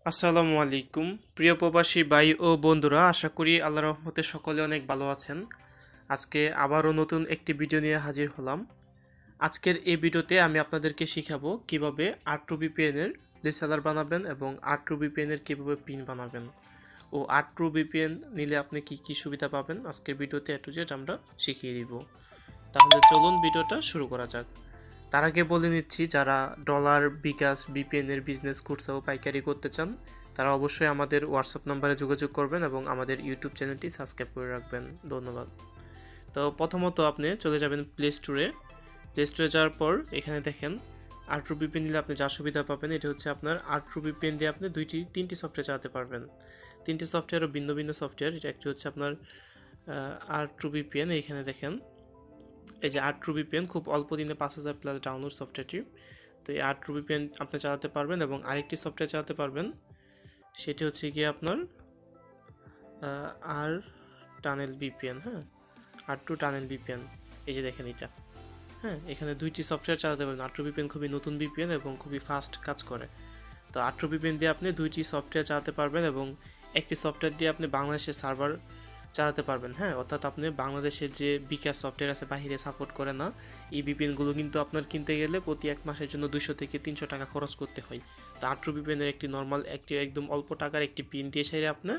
আসসালামু আলাইকুম প্রিয় প্রবাসী ভাই ও বন্ধুরা, আশা করি আল্লাহর রহমতে সকলে অনেক ভালো আছেন। আজকে আবারও নতুন একটি ভিডিও নিয়ে হাজির হলাম। আজকের এই ভিডিওতে আমি আপনাদেরকে শিখাবো কিভাবে R2 VPN এর রিসেলার বানাবেন এবং R2 VPN এর কিভাবে পিন বানাবেন ও R2 VPN নিলে আপনি কি কি সুবিধা পাবেন আজকের ভিডিওতে A to Z আমরা শিখিয়ে দিব। তাহলে চলুন ভিডিওটা শুরু করা যাক। তার আগে বলে নিচ্ছি, যারা ডলার বিকাশ বিপিএন এর বিজনেস করছে ও পাইকারি করতে চান তারা অবশ্যই আমাদের হোয়াটসঅ্যাপ নাম্বারে যোগাযোগ করবেন এবং আমাদের ইউটিউব চ্যানেলটি সাবস্ক্রাইব করে রাখবেন। ধন্যবাদ। তো প্রথমত আপনি চলে যাবেন প্লে স্টোরে। প্লে স্টোরে যাওয়ার পর এখানে দেখেন R2 VPN নিলে আপনি যা সুবিধা পাবেন এটা হচ্ছে আপনার R2 VPN দিয়ে আপনি তিনটি সফটওয়্যার চালাতে পারবেন। তিনটি সফটওয়্যারও ভিন্ন ভিন্ন সফটওয়্যার। এটা একটি হচ্ছে আপনার R2 VPN। এখানে দেখেন এই যে R2 VPN খুব অল্প দিনে 5000 প্লাস ডাউনলোড সফটওয়্যারটি। তো এই R2 VPN আপনি চালাতে পারবেন এবং আরেকটি সফটওয়্যার চালাতে পারবেন, সেটি হচ্ছে গিয়ে আপনার আর টানেল VPN। হ্যাঁ, R2 টানেল VPN। এই যে দেখেন এটা। হ্যাঁ, এখানে দুইটি সফটওয়্যার চালাতে পারবেন। R2 VPN খুবই নতুন VPN এবং খুবই ফাস্ট কাজ করে। তো R2 VPN দিয়ে আপনি দুইটি সফটওয়্যার চালাতে পারবেন এবং একটি সফটওয়্যার দিয়ে আপনি বাংলাদেশের সার্ভার চালাতে পারবেন। হ্যাঁ, অর্থাৎ আপনি বাংলাদেশের যে বিকাশ সফটওয়্যার আছে বাহিরে সাপোর্ট করে না, এই ভিপিএনগুলো কিন্তু আপনার কিনতে গেলে প্রতি এক মাসের জন্য 200 থেকে 300 টাকা খরচ করতে হয়। তো R2 ভিপিএনের একটি নর্মাল একটি একদম অল্প টাকার একটি পিন দিয়ে সেরে আপনি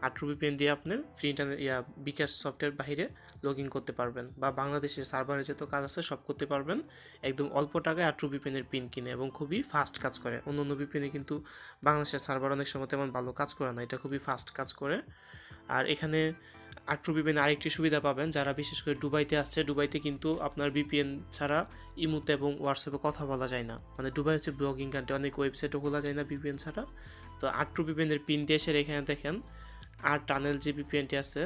R2 ভিপিএন দিয়ে আপনি ফ্রি ইন্টারনেট বিকাশ সফটওয়্যার বাহিরে লগ ইন করতে পারবেন বা বাংলাদেশের সার্ভারে যত কাজ আছে সব করতে পারবেন একদম অল্প টাকায় R2 ভিপিএনের পিন কিনে, এবং খুবই ফাস্ট কাজ করে। অন্য ভিপিএনে কিন্তু বাংলাদেশের সার্ভার অনেক সময় তেমন ভালো কাজ করে না, এটা খুবই ফাস্ট কাজ করে। আর এখানে R2 VPN আরেকটি সুবিধা পাবেন, যারা বিশেষ করে দুবাইতে আছে। দুবাইতে কিন্তু আপনার VPN ছাড়া ইমোতে এবং হোয়াটসঅ্যাপে কথা বলা যায় না। মানে দুবাই হচ্ছে ব্লগিং কান্ট্রি, অনেক ওয়েবসাইটও খোলা যায় না VPN ছাড়া। তো R2 VPN এর পিন দিয়ে সেরে এখানে দেখেন আর টানেল যে VPNটি আছে,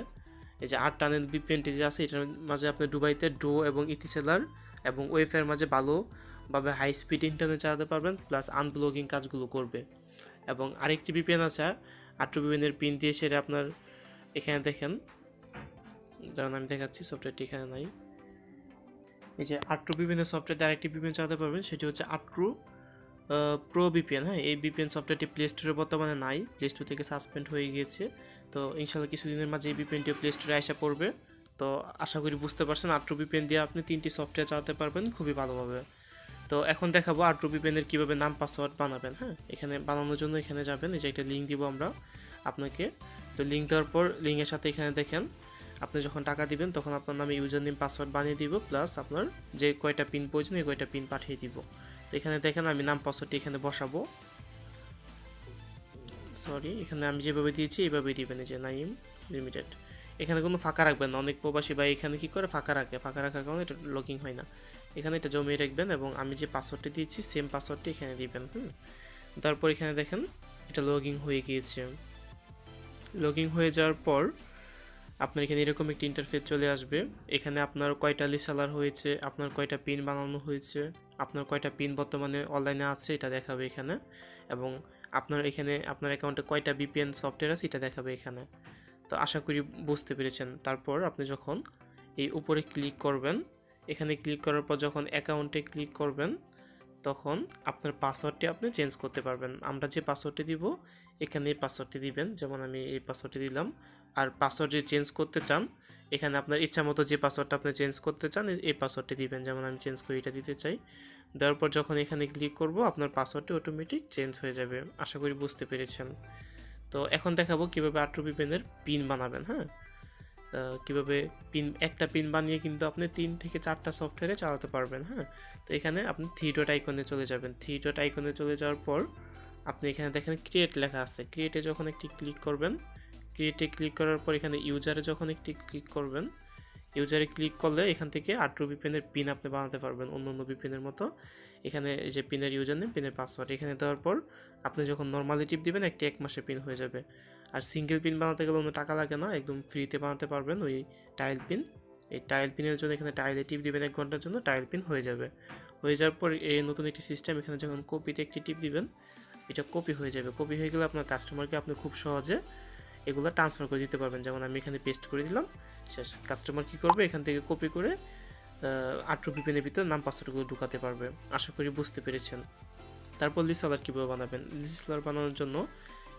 এই যে আর টানেল VPNটি যে আছে এটার মাঝে আপনি দুবাইতে ডো এবং ইথিসেলার এবং ওয়েফের মাঝে ভালোভাবে হাই স্পিড ইন্টারনেট চালাতে পারবেন, প্লাস আনব্লগিং কাজগুলো করবে। এবং আরেকটি VPN আছে R2 VPN এর পিন দিয়ে সেরে আপনার এখানে দেখেন, কারণ আমি দেখাচ্ছি সফটওয়্যারটি এখানে নাই। এই যে R2 VPN সফটওয়্যার আরেকটি VPN চালাতে পারবেন, সেটি হচ্ছে R2 প্রো VPN। হ্যাঁ, এই VPN সফটওয়্যারটি প্লে স্টোরে বর্তমানে নাই, প্লে স্টোর থেকে সাসপেন্ড হয়ে গিয়েছে। তো ইনশাল্লাহ কিছুদিনের মাঝে এই VPNটিও প্লে স্টোরে আসা পড়বে। তো আশা করি বুঝতে পারছেন R2 VPN দিয়ে আপনি তিনটি সফটওয়্যার চালাতে পারবেন খুবই ভালোভাবে। তো এখন দেখাবো R2 VPN এর কীভাবে নাম পাসওয়ার্ড বানাবেন। হ্যাঁ, এখানে বানানোর জন্য এখানে যাবেন, এই যে একটা লিঙ্ক দিব আমরা আপনাকে। তো লিঙ্ক দেওয়ার পর লিঙ্কের সাথে এখানে দেখেন আপনি যখন টাকা দিবেন তখন আপনার নামে ইউজার নেম পাসওয়ার্ড বানিয়ে দিব, প্লাস আপনার যে কয়টা পিন প্রয়োজন এই কয়টা পিন পাঠিয়ে দিব। তো এখানে দেখেন আমি নাম পাসওয়ার্ডটি এখানে বসাবো। এখানে আমি যেভাবে দিয়েছি এইভাবেই দিবেন, এই যে নাইম লিমিটেড। এখানে কোনো ফাঁকা রাখবেন না, অনেক প্রবাসী ভাই এখানে কি করে ফাঁকা রাখার কারণে এটা লগইন হয় না। এখানে এটা জমিয়ে রাখবেন এবং আমি যে পাসওয়ার্ডটি দিয়েছি সেম পাসওয়ার্ডটি এখানে দিবেন। তারপর এখানে দেখেন এটা লগইন হয়ে গিয়েছে। লগইন হয়ে যাওয়ার পর আপনার এখানে এরকম একটি ইন্টারফেস চলে আসবে। এখানে আপনার কয়টা রিসেলার হয়েছে, আপনার কয়টা পিন বানানো হয়েছে, আপনার কয়টা পিন বর্তমানে অনলাইনে আছে এটা দেখাবে এখানে, এবং আপনার এখানে আপনার অ্যাকাউন্টে কয়টা VPN সফটওয়্যার আছে এটা দেখাবে এখানে। তো আশা করি বুঝতে পেরেছেন। তারপর আপনি যখন এই উপরে ক্লিক করবেন, এখানে ক্লিক করার পর যখন অ্যাকাউন্টে ক্লিক করবেন তখন আপনার পাসওয়ার্ডটি আপনি চেঞ্জ করতে পারবেন। আমরা যে পাসওয়ার্ডটি দিব এখানে এই পাসওয়ার্ডটি দিবেন, যেমন আমি এই পাসওয়ার্ডটি দিলাম। আর পাসওয়ার্ড যদি চেঞ্জ করতে চান এখানে আপনার ইচ্ছা মতো যে পাসওয়ার্ডটা আপনি চেঞ্জ করতে চান এই পাসওয়ার্ডটি দিবেন, যেমন আমি চেঞ্জ করে এটা দিতে চাই। দেওয়ার পর যখন এখানে ক্লিক করব আপনার পাসওয়ার্ডটি অটোমেটিক চেঞ্জ হয়ে যাবে। আশা করি বুঝতে পেরেছেন। তো এখন দেখাবো কীভাবে R2 VPN এর পিন বানাবেন। হ্যাঁ, কীভাবে একটা পিন বানিয়ে কিন্তু আপনি 3 থেকে 4টা সফটওয়্যারে চালাতে পারবেন। হ্যাঁ, তো এখানে আপনি 3 ডট আইকনে চলে যাবেন। 3 ডট আইকনে চলে যাওয়ার পর আপনি এখানে দেখেন ক্রিয়েট লেখা আছে, ক্রিয়েটে যখন একটি ক্লিক করবেন, ক্রিয়েটে ক্লিক করার পর এখানে ইউজারে যখন একটি ক্লিক করবেন, ইউজারে ক্লিক করলে এখান থেকে R2 VPN এর পিন আপনি বানাতে পারবেন অন্য VPN এর মতো। এখানে এই যে পিনের ইউজার নেম, পিনের পাসওয়ার্ড এখানে দেওয়ার পর আপনি যখন নর্মালি টিপ দিবেন একটি 1 মাসের পিন হয়ে যাবে। আর সিঙ্গেল পিন বানাতে গেলে কোনো টাকা লাগে না, একদম ফ্রিতে বানাতে পারবেন ওই টাইল পিন। এই টাইল পিনের জন্য এখানে টাইলে টিপ দিবেন 1 ঘন্টার জন্য, টাইল পিন হয়ে যাবে। হয়ে যাওয়ার পর এই নতুন একটি সিস্টেম, এখানে যখন কপিতে একটি টিপ দিবেন এটা কপি হয়ে যাবে। কপি হয়ে গেলে আপনার কাস্টমারকে আপনি খুব সহজে এগুলো ট্রান্সফার করে দিতে পারবেন। যেমন আমি এখানে পেস্ট করে দিলাম, শেষ। কাস্টমার কী করবে, এখান থেকে কপি করে R2 VPN এর ভিতরে নাম পাসওয়ার্ডগুলো ঢুকাতে পারবে। আশা করি বুঝতে পেরেছেন। তারপর রিসেলার কীভাবে বানাবেন। রিসেলার বানানোর জন্য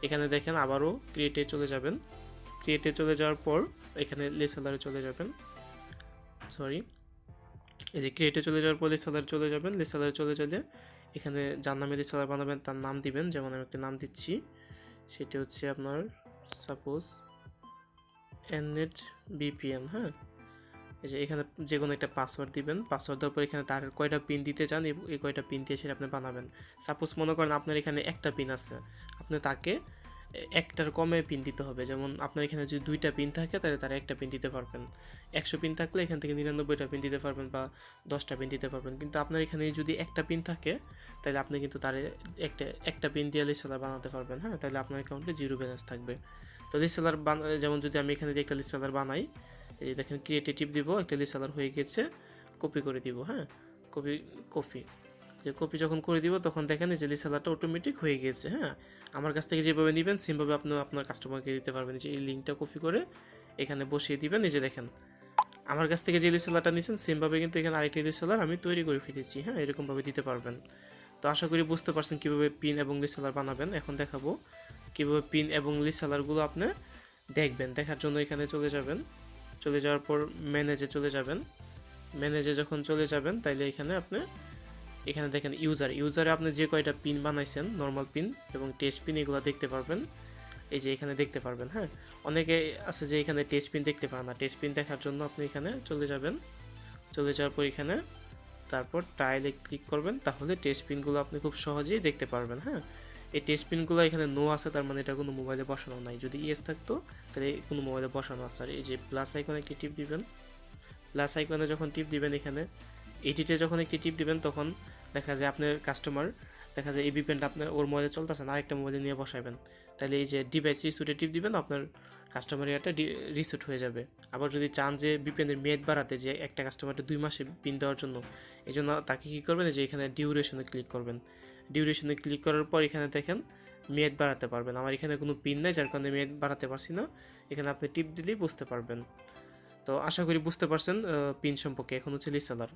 এখানে দেখেন আবারও ক্রিয়েটে চলে যাবেন। ক্রিয়েটে চলে যাওয়ার পর এখানে রিসেলারে চলে যাবেন, সরি এই যে ক্রিয়েটে চলে যাওয়ার পর রিসেলারে চলে যাবেন। রিসেলারে চলে গেলে এখানে যার নামে রিসেলার বানাবেন তার নাম দিবেন, যেমন আমি একটা নাম দিচ্ছি, সেটি হচ্ছে আপনার সাপোজ এননেট বিপিএন। হ্যাঁ, এই যে এখানে যে কোনো একটা পাসওয়ার্ড দিবেন। পাসওয়ার্ড দেওয়ার পর এখানে তার কয়টা পিন দিতে চান এই কয়টা পিন দিয়ে সেটা আপনি বানাবেন। সাপোজ মনে করেন আপনার এখানে একটা পিন আছে, আপনি তাকে একটার কমে পিন দিতে হবে। যেমন আপনার এখানে যদি 2টা পিন থাকে তাহলে তারা একটা পিন দিতে পারবেন। 100 পিন থাকলে এখান থেকে 99টা পিন দিতে পারবেন বা 10টা পিন দিতে পারবেন। কিন্তু আপনার এখানে যদি একটা পিন থাকে তাহলে আপনি কিন্তু তার একটা পিন দিয়ে রিসেলার বানাতে পারবেন। হ্যাঁ, তাহলে আপনার অ্যাকাউন্টে 0 ব্যালেন্স থাকবে। তো রিসেলার যেমন যদি আমি এখানে একটা রিসেলার বানাই, এই দেখেন ক্রিয়েটিভ দিব, একটা রিসেলার হয়ে গেছে, কপি করে দিব। হ্যাঁ, কপি যে কপি যখন করে দিব তখন দেখেন যে রিসেলারটা অটোমেটিক হয়ে গেছে। হ্যাঁ, আমার কাছ থেকে যেভাবে নেবেন সেমভাবে আপনি আপনার কাস্টমারকে দিতে পারবেন। যে এই লিঙ্কটা কপি করে এখানে বসিয়ে দিবেন। এই যে দেখেন আমার কাছ থেকে যে রিসেলারটা নিয়েছেন সেমভাবে কিন্তু এখানে আরেকটি রিসেলার আমি তৈরি করে ফেলেছি। হ্যাঁ, এরকমভাবে দিতে পারবেন। তো আশা করি বুঝতে পারছেন কীভাবে পিন এবং রিসেলার বানাবেন। এখন দেখাবো কীভাবে পিন এবং রিসেলারগুলো আপনি দেখবেন। দেখার জন্য এখানে চলে যাবেন, চলে যাওয়ার পর ম্যানেজে চলে যাবেন। ম্যানেজে যখন চলে যাবেন তাইলে এখানে দেখেন ইউজারে আপনি যে কয়টা পিন বানাইছেন, নর্মাল পিন এবং টেস্ট পিন, এগুলো দেখতে পারবেন। এই যে এখানে দেখতে পারবেন। হ্যাঁ, অনেকে আছে যে এখানে টেস্ট পিন দেখতে পারেন না। টেস্ট পিন দেখার জন্য আপনি এখানে চলে যাবেন। চলে যাওয়ার পর এখানে তারপর টাইলে ক্লিক করবেন, তাহলে টেস্ট পিনগুলো আপনি খুব সহজেই দেখতে পারবেন। হ্যাঁ, এই টেস্ট পিনগুলো এখানে নো আছে, তার মানে এটা কোনো মোবাইলে বসানো নাই। যদি ইয়েস থাকতো তাহলে কোনো মোবাইলে বসানো আছে। আর এই যে প্লাস আইকনে একটি টিপ দিবেন। প্লাস আইকনে যখন টিপ দিবেন, এখানে এডিটে যখন একটি টিপ দিবেন তখন দেখা যায় আপনার কাস্টমার দেখা যায় এই ভিপিএনটা আপনার ওর মোবাইলে চলতেছে না, আরেকটা মোবাইলে নিয়ে বসাবেন। তাহলে এই যে ডিভাইস রিসুটে টিপ দিবেন, আপনার কাস্টমার এটা রিসুট হয়ে যাবে। আবার যদি চান যে ভিপিএনের মেয়াদ বাড়াতে, যে একটা কাস্টমারটা 2 মাসে পিন দেওয়ার জন্য, এই জন্য তাকে কী করবেন, যে এখানে ডিউরেশনে ক্লিক করবেন। ডিউরেশনে ক্লিক করার পর এখানে দেখেন মেয়াদ বাড়াতে পারবেন। আমার এখানে কোনো পিন নেই, যার কারণে মেয়াদ বাড়াতে পারছি না। এখানে আপনি টিপ দিলেই বুঝতে পারবেন। তো আশা করি বুঝতে পারছেন পিন সম্পর্কে। এখন হচ্ছে রিসেলার।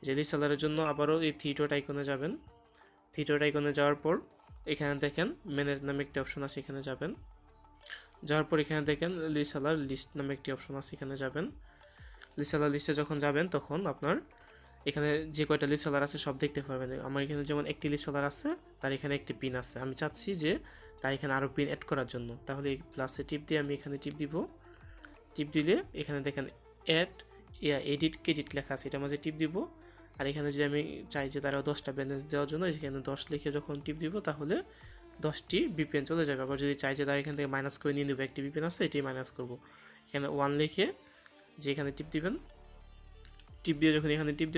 যে রিসেলারের জন্য আবারও এই থ্রি ডট আইকনে যাবেন। থ্রি ডট আইকনে যাওয়ার পর এখানে দেখেন ম্যানেজ নামে একটি অপশন আছে, এখানে যাবেন। যাওয়ার পর এখানে দেখেন রিসেলার লিস্ট নামে একটি অপশন আছে, এখানে যাবেন। রিসেলার লিস্টে যখন যাবেন তখন আপনার এখানে যে কয়টা রিসেলার আছে সব দেখতে পারবেন। আমার এখানে যেমন একটি রিসেলার আছে, তার এখানে একটি পিন আছে। আমি চাচ্ছি যে তার এখানে আরও পিন অ্যাড করার জন্য, তাহলে এই প্লাসে টিপ দিয়ে আমি এখানে টিপ দিব। টিপ দিলে এখানে দেখেন এডিট ক্রেডিট লেখা আছে, এটা মাঝে টিপ দিব। আর এখানে যদি আমি চাই যে তারা 10টা ব্যালেন্স দেওয়ার জন্য, এখানে 10 লিখে যখন টিপ দিব তাহলে 10টি বিপিএন চলে যাবে। আবার যদি চাই যে তারা এখান থেকে মাইনাস করে নিয়ে নেবে, একটি বিপিএন আছে এটি মাইনাস করব, এখানে 1 লিখে যে এখানে টিপ দিবেন। টিপ দিয়ে যখন এখানে টিপ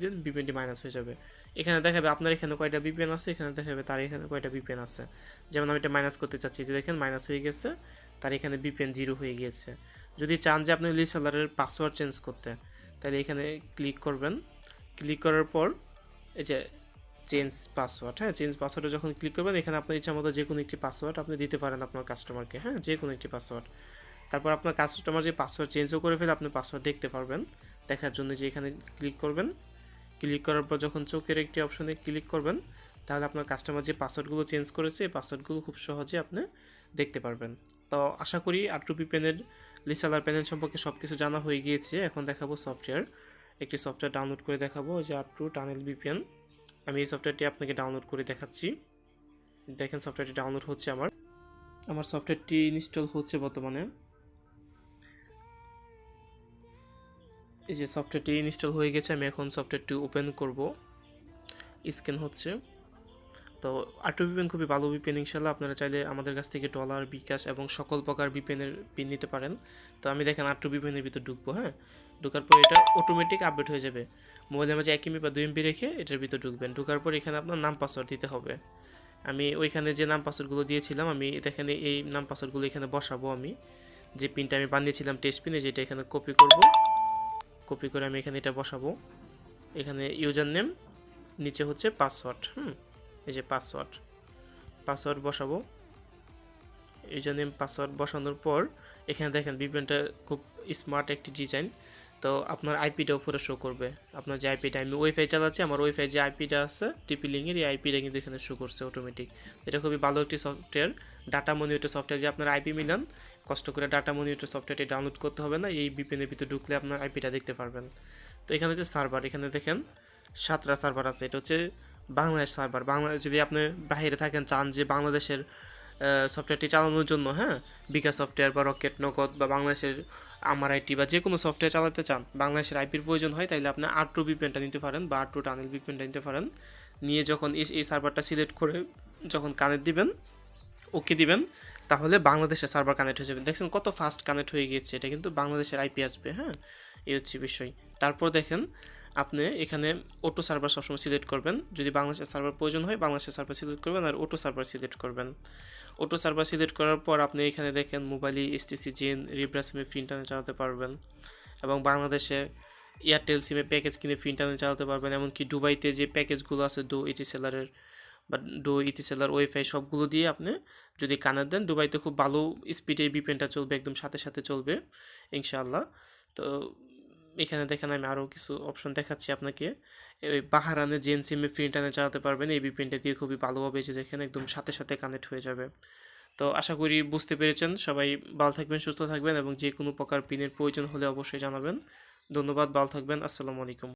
দিবেন বিপিএনটি মাইনাস হয়ে যাবে। এখানে দেখাবে আপনার এখানে কয়টা বিপিএন আছে, এখানে দেখাবে তার এখানে কয়টা বিপিএন আছে। যেমন আমি এটা মাইনাস করতে চাচ্ছি, যে দেখেন মাইনাস হয়ে গেছে, তার এখানে বিপিএন 0 হয়ে গিয়েছে। যদি চান যে আপনি রিসেলারের পাসওয়ার্ড চেঞ্জ করতে, তাহলে এখানে ক্লিক করবেন। ক্লিক করার পর এই যে চেঞ্জ পাসওয়ার্ড, হ্যাঁ, চেঞ্জ পাসওয়ার্ডে যখন ক্লিক করবেন এখানে আপনার ইচ্ছা মতো যে কোনো একটি পাসওয়ার্ড আপনি দিতে পারেন আপনার কাস্টমারকে। হ্যাঁ, যে কোনো একটি পাসওয়ার্ড। তারপর আপনার কাস্টমার যে পাসওয়ার্ড চেঞ্জও করে ফেলে আপনি পাসওয়ার্ড দেখতে পারবেন। দেখার জন্য যে এখানে ক্লিক করবেন। ক্লিক করার পর যখন চোখের একটি অপশনে ক্লিক করবেন, তাহলে আপনার কাস্টমার যে পাসওয়ার্ডগুলো চেঞ্জ করেছে এই পাসওয়ার্ডগুলো খুব সহজে আপনি দেখতে পারবেন। তো আশা করি R2 VPN রিসেলার প্যানেল সম্পর্কে সব কিছু জানা হয়ে গিয়েছে। এখন দেখাবো সফটওয়্যার। একটি সফটওয়্যার ডাউনলোড করে দেখাবো, যে R2 টানেল VPN। আমি এই সফটওয়্যারটি আপনাকে ডাউনলোড করে দেখাচ্ছি। দেখেন সফটওয়্যারটি ডাউনলোড হচ্ছে। আমার সফটওয়্যারটি ইনস্টল হচ্ছে বর্তমানে। এই যে সফটওয়্যারটি ইনস্টল হয়ে গেছে, আমি এখন সফটওয়্যারটি ওপেন করব। স্ক্যান হচ্ছে। তো R2 VPN খুবই ভালো VPN, ইনশাল্লাহ আপনারা চাইলে আমাদের কাছ থেকে ডলার, বিকাশ এবং সকল প্রকার VPN-এর পিন নিতে পারেন। তো আমি দেখেন R2 VPN-এর ভিতর ঢুকবো। হ্যাঁ, ঢোকার পর এটা অটোমেটিক আপডেট হয়ে যাবে। মোবাইলের মাঝে 1 MB বা 2 MB রেখে এটার ভিতর ঢুকবেন। ঢোকার পর এখানে আপনার নাম পাসওয়ার্ড দিতে হবে। আমি ওইখানে যে নাম পাসওয়ার্ডগুলো দিয়েছিলাম, আমি এখানে এই নাম পাসওয়ার্ডগুলো এখানে বসাবো। আমি যে পিনটা আমি বানিয়েছিলাম টেস্ট পিনে, যেটা এখানে কপি করব। কপি করে আমি এখানে এটা বসাবো। এখানে ইউজার নেম, নিচে হচ্ছে পাসওয়ার্ড। এই যে পাসওয়ার্ড বসাবো। ইউজার নেম পাসওয়ার্ড বসানোর পর এখানে দেখেন VPN-টা খুব স্মার্ট একটি ডিজাইন। তো আপনার আইপিটা উপরে শো করবে। আপনার যে আইপিটা, আমি ওয়াইফাই চালাচ্ছি, আমার ওয়াইফাই যে আইপিটা আছে টিপি লিঙ্কের, এই আইপিটা কিন্তু এখানে শো করছে অটোমেটিক। এটা খুবই ভালো একটি সফটওয়্যার। ডাটা মনিটর সফটওয়্যার যে আপনার আইপি মিলান, কষ্ট করে ডাটা মনিটর সফটওয়্যারটি ডাউনলোড করতে হবে না, এই ভিপিএনের ভিতরে ঢুকলে আপনার আইপিটা দেখতে পারবেন। তো এখানে যে সার্ভার, এখানে দেখেন 7টা সার্ভার আছে, এটা হচ্ছে বাংলাদেশ সার্ভার। বাংলাদেশ যদি আপনি বাইরে থাকেন, চান যে বাংলাদেশের সফটওয়্যারটি চালানোর জন্য, হ্যাঁ, বিকাশ সফটওয়্যার বা রকেট নগদ বা বাংলাদেশের আমার আইটি বা যে কোনো সফটওয়্যার চালাতে চান, বাংলাদেশের আইপির প্রয়োজন হয়, তাইলে আপনি R2 VPNটা নিতে পারেন বা R2 টানেল VPNটা নিতে পারেন। নিয়ে যখন এই সার্ভারটা সিলেক্ট করে যখন কানেক্ট দিবেন, ওকে দিবেন, তাহলে বাংলাদেশের সার্ভার কানেক্ট হয়ে যাবে। দেখছেন কত ফাস্ট কানেক্ট হয়ে গিয়েছে, এটা কিন্তু বাংলাদেশের আইপি আসবে, হ্যাঁ, এই হচ্ছে বিষয়। তারপর দেখেন আপনি এখানে অটো সার্ভার সবসময় সিলেক্ট করবেন, যদি বাংলাদেশের সার্ভার প্রয়োজন হয় বাংলাদেশের সার্ভার সিলেক্ট করবেন, আর অটো সার্ভার সিলেক্ট করবেন। অটো সার্ভার সিলেক্ট করার পর আপনি এখানে দেখেন মোবাইলে এসটিসি জেন রিব্রা সিমে ফ্রি ইন্টারনেট চালাতে পারবেন, এবং বাংলাদেশে এয়ারটেল সিমে প্যাকেজ কিনে ফ্রি ইন্টারনেট চালাতে পারবেন। এমনকি দুবাইতে যে প্যাকেজগুলো আছে ডো ইটিসেলারের বা ডো ইটিসেলার ওয়াইফাই সবগুলো দিয়ে আপনি যদি কানেক্ট দেন, দুবাইতে খুব ভালো স্পিডে ভিপিএনটা চলবে, একদম সাথে সাথে চলবে ইনশাআল্লাহ। তো এখানে দেখেন আমি আরও কিছু অপশন দেখাচ্ছি আপনাকে। এই বাহারানে জেন সিমে ফ্রি ইন্টারনেট চালাতে পারবেন, এই ভিপিএনটা দিয়ে খুবই ভালোভাবে, যে দেখেন একদম সাথে সাথে কানেক্ট হয়ে যাবে। তো আশা করি বুঝতে পেরেছেন। সবাই ভালো থাকবেন, সুস্থ থাকবেন, এবং যে কোনো প্রকার পিনের প্রয়োজন হলে অবশ্যই জানাবেন। ধন্যবাদ, ভালো থাকবেন, আসসালামু আলাইকুম।